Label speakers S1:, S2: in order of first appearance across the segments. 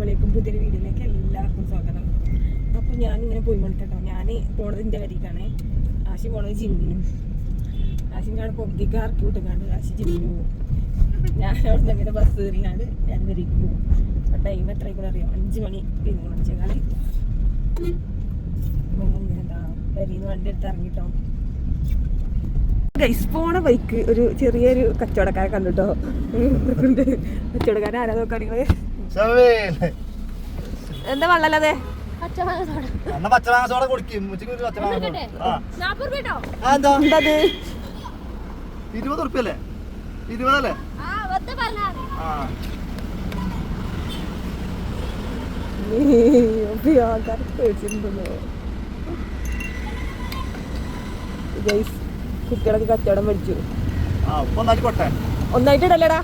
S1: അസ്സലാമലൈക്കും. പുതിയൊരു വീഡിയോയിലേക്ക് എല്ലാവർക്കും സ്വാഗതം. അപ്പോൾ ഞാനിങ്ങനെ പോയി മണിക്കട്ടോ. ഞാൻ പോണത് എൻ്റെ വരിക്കാണ്. ആശി പോണത് ജിമ്മിനും. ആശിക്കാണ് പൊന്തിക്ക് ഇറക്കി വിട്ടുകാണ്ട് ആശി ജിമ്മിന് പോകും. ഞാൻ അവിടെ നിന്ന് അങ്ങനെ ബസ് കയറിയാണ്ട് ഞാൻ വരിക്ക് പോകും. അപ്പോൾ ടൈം എത്രയ്ക്കും അറിയാം, 5 മണി പിന്നെ 5:15. എന്താ വരിന്ന് വണ്ടി എടുത്ത് ഇറങ്ങിട്ടോ. ഗൈസ് പോണ ബൈക്ക് ഒരു ചെറിയൊരു കച്ചവടക്കാരെ കണ്ടിട്ടോ. കച്ചവടക്കാരൻ ആരാ നോക്കാണെങ്കിൽ എന്താ വെള്ളല്ലേ
S2: പച്ചമാങ്ങ കൊടുക്കും 20 ഉറുപ്പ്യല്ലേ 20
S1: ഗൈസ് കുട്ടികളൊക്കെ കച്ചവടം പഠിച്ചു.
S2: ഒന്നായിട്ട്
S1: ഇടല്ലേടാ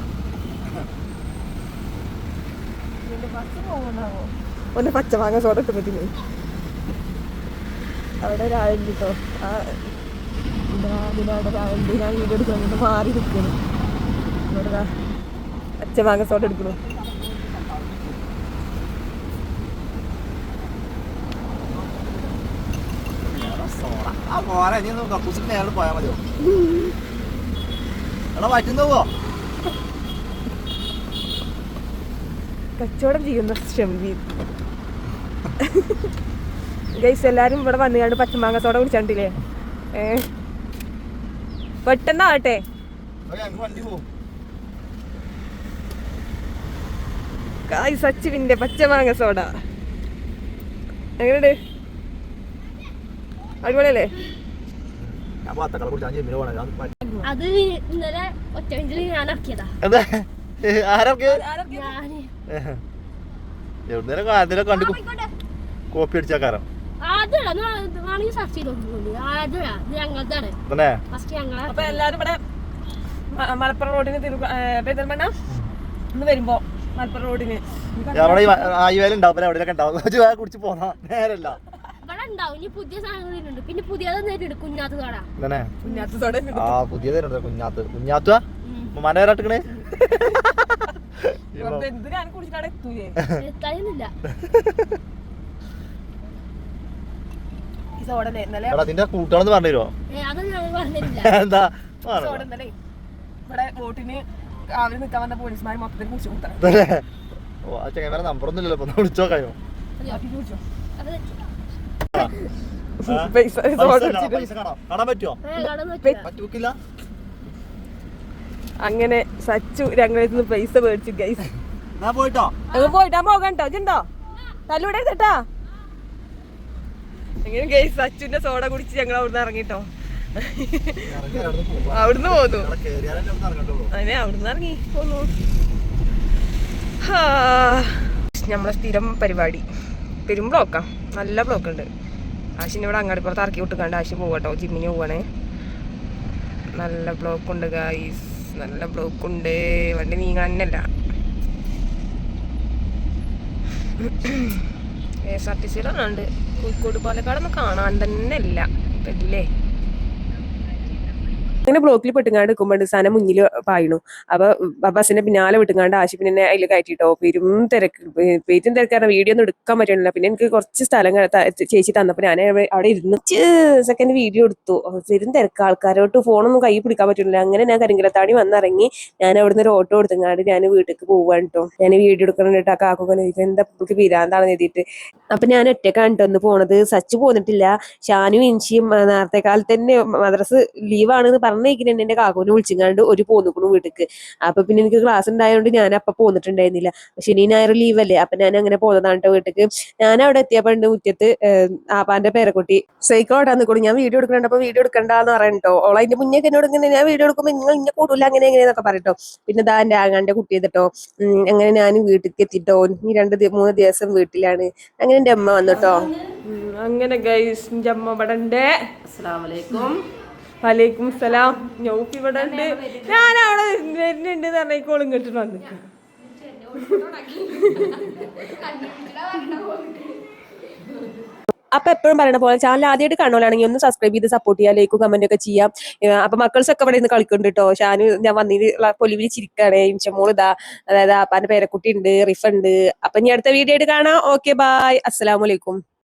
S1: ഒന്ന് പച്ചമാങ്ങ സോഡ ഇട്ട് പറ്റുന്നു. അവിടെ ഒരാളുണ്ട് കേട്ടോ. അവിടെ ഒരാളുണ്ട്. ഞാൻ വീഡിയോ എടുക്കണം മാറി നിൽക്കണം. ഇവിടെ പച്ചമാങ്ങ സോഡ എടുക്കണു.
S2: പോയാ മതിയോ പറ്റുന്നോ
S1: കച്ചവടം ചെയ്യുന്ന ഷംവീർ. ഗൈസ് എല്ലാരും ഇവിടെ വന്നുകൊണ്ട് പച്ചമാങ്ങ സോഡ കുടിച്ചിട്ടില്ലേ? പെട്ടെന്നാവട്ടെ. ഗൈസ് അച്ചുവിന്റെ പച്ചമാങ്ങ സോഡ എങ്ങനെയുണ്ട്? അടിപൊളിയല്ലേ?
S3: അത് ഇന്നലെ ഒറ്റ ഞാൻ ഇറക്കിയതാ.
S2: കോപ്പി അടിച്ചാക്കാരം
S1: എല്ലാരും ഇവിടെ മലപ്പുറം റോഡിന് പെരുന്തൽമണ്ണ ഒന്ന് വരുമ്പോ മലപ്പുറം റോഡിന്
S2: ആയിവേലുണ്ടാവും എവിടെയൊക്കെ ഉണ്ടാവും. കുടിച്ച് പോന്നാ നേരല്ല
S3: പുതിയ സാധനങ്ങളുണ്ട്. പിന്നെ പുതിയത് കുഞ്ഞാത്ത
S2: പുതിയതുണ്ട് കുഞ്ഞാത്ത മനോരാട്ടിക്കണേ അതിന്റെ കൂട്ടാണെന്ന് പറഞ്ഞുതരുമോ? എന്താ
S1: ഇവിടെ വോട്ടിന് രാവിലെ നിൽക്കാൻ വന്ന പോലീസുമാർ മൊത്തത്തിൽ കുറിച്ച് കൂട്ടാൻ
S2: ചെങ്ങന്മാരെ നമ്പറൊന്നും ഇല്ലല്ലോ, വിളിച്ചോ കഴിയോ? അങ്ങനെ സച്ചു ഞങ്ങളിൽ പൈസ മേടിച്ചു. ഗൈസ് പോയിട്ടാ പോകണ്ടോ? ഇതുണ്ടോ തല്ലൂടെ കേട്ടാ. എങ്ങനെ ഗൈസ് സച്ചുവിന്റെ സോഡ കുടിച്ച് ഞങ്ങൾ അവിടുന്ന് ഇറങ്ങിട്ടോ. അവിടുന്ന് പോന്നു. അതിനെ അവിടുന്ന് ഇറങ്ങി പോന്നു. നമ്മളെ സ്ഥിരം പരിപാടി പെരും ബ്ലോക്കാ, നല്ല ബ്ലോക്ക് ഉണ്ട്. ആശിനെ ഇവിടെ അങ്ങാടിപ്പുറത്ത് ഇറക്കി വിട്ടുകൊണ്ട് ആശി പോകട്ടോ, ജിമ്മിന് പോവാണേ. നല്ല ബ്ലോക്ക് ഉണ്ട് ഗൈസ്, നല്ല ബ്ലോക്ക് ഉണ്ട്. വണ്ടി നീങ്ങാനല്ല. KSRTC ഉണ്ട്. കോഴിക്കോട് പാലക്കാടൊന്നും കാണാൻ തന്നെ ഇല്ല ഇല്ലേ. അങ്ങനെ ബ്ലോക്കിൽ പെട്ടുങ്ങാണ്ട് നിൽക്കുമ്പോൾ സാധനം മുന്നിൽ പായണു. അപ്പൊ ബസ്സിന്റെ പിന്നാലെ വിട്ടുങ്ങാണ്ട് ആശി പിന്നെ അതിൽ കയറ്റിട്ടോ. പെരും തിരക്കാരണം വീഡിയോ ഒന്നും എടുക്കാൻ പറ്റണില്ല. പിന്നെ എനിക്ക് കുറച്ച് സ്ഥലം ചേച്ചി തന്നപ്പോൾ ഞാൻ അവിടെ ഇരുന്ന് സെക്കൻഡ് വീഡിയോ എടുത്തു. പെരും തിരക്ക്, ആൾക്കാരോട്ട് ഫോണൊന്നും കൈ പിടിക്കാൻ പറ്റുന്നില്ല. അങ്ങനെ ഞാൻ കരിങ്കലത്താണി വന്നിറങ്ങി. ഞാൻ അവിടുന്ന് ഒരു ഓട്ടോ എടുത്തുങ്ങാണ്ട് ഞാൻ വീട്ടിലേക്ക് പോവാൻ കേട്ടോ. ഞാൻ വീഡിയോ എടുക്കണിട്ട് ആ കാക്കൊക്കെ എന്താ നമുക്ക് പിരാന്താണെന്ന് എഴുതിയിട്ട്. അപ്പൊ ഞാൻ ഒറ്റക്കാണ് ഒന്ന് പോണത്. സച്ച് പോന്നിട്ടില്ല. ഷാനും ഇൻഷിയും നേരത്തെ കാലത്ത് തന്നെ മദ്രസ് ലീവാണെന്ന് പറഞ്ഞിരിക്കുന്നുണ്ട്. എന്റെ കാക്കൂനെ വിളിച്ചിങ്ങാണ്ട് ഒരു പോന്നിക്കണു വീട്ടിക്ക്. അപ്പൊ പിന്നെ എനിക്ക് ക്ലാസ് ഉണ്ടായതുകൊണ്ട് ഞാൻ അപ്പൊ പോന്നിട്ടുണ്ടായിരുന്നില്ല. ശനി ഞായർ ലീവല്ലേ. അപ്പൊ ഞാൻ അങ്ങനെ പോന്നതാണ് വീട്ടിക്ക്. ഞാൻ അവിടെ എത്തിയപ്പോണ്ട് മുറ്റത്ത് ആപ്പാന്റെ പേരക്കുട്ടി സൈക്കിൾ ഓടാൻ നിൽക്കുന്നു. ഞാൻ വീഡിയോ എടുക്കണ്ട, അപ്പൊ വീഡിയോ എടുക്കണ്ടെന്ന് പറയട്ടോ. ഓള അതിന്റെ മുന്നേ എന്നോട് ഇങ്ങനെ ഞാൻ വീഡിയോ എടുക്കുമ്പോൾ നിങ്ങൾ ഇന്നെ കൂടില്ല അങ്ങനെ എങ്ങനെയെന്നൊക്കെ പറയട്ടോ. പിന്നെ ദാ എന്റെ ആങ്ങാന്റെ കുട്ടി ചെയ്തിട്ടോ. അങ്ങനെ ഞാൻ വീട്ടിലേക്ക് എത്തിട്ടോ. ഈ 2-3 ദിവസം വീട്ടിലാണ്. അങ്ങനെ എന്റെ അമ്മ വന്നിട്ടോ. അങ്ങനെ ഗൈസ് എന്റെ അമ്മ ഇവിടെ ഉണ്ട്. അസ്സലാമലൈക്കും. വലൈക്കും സലാം. ഞൗപ്പി ഇവിടെ ഉണ്ട്. ഞാൻ അവിടെ വരുന്നുണ്ട് പറഞ്ഞോളും ഇങ്ങോട്ട് വന്നിട്ട്. അപ്പൊ എപ്പോഴും പറയുന്ന പോലെ ചാനൽ ആദ്യമായിട്ട് കാണുവാണെങ്കിൽ ഒന്ന് സബ്സ്ക്രൈബ് ചെയ്ത് സപ്പോർട്ട് ചെയ്യാം, ലൈക്കും കമന്റ് ഒക്കെ ചെയ്യാം. അപ്പൊ മക്കൾസ് ഒക്കെ ഇവിടെ നിന്ന് കളിക്കുന്നുണ്ട് കേട്ടോ. ഞാൻ വന്നിട്ട് പൊലിവിൽ ചിരിക്കാണ്. ഇൻഷമോൾ ഇതാ, അതായത് അപ്പാന്റെ പേരക്കുട്ടി ഉണ്ട്, റിഫ ഉണ്ട്. അപ്പൊ ഇനി അടുത്ത വീഡിയോ ആയിട്ട് കാണാം. ഓക്കെ, ബൈ, അസ്സലാമു അലൈക്കും.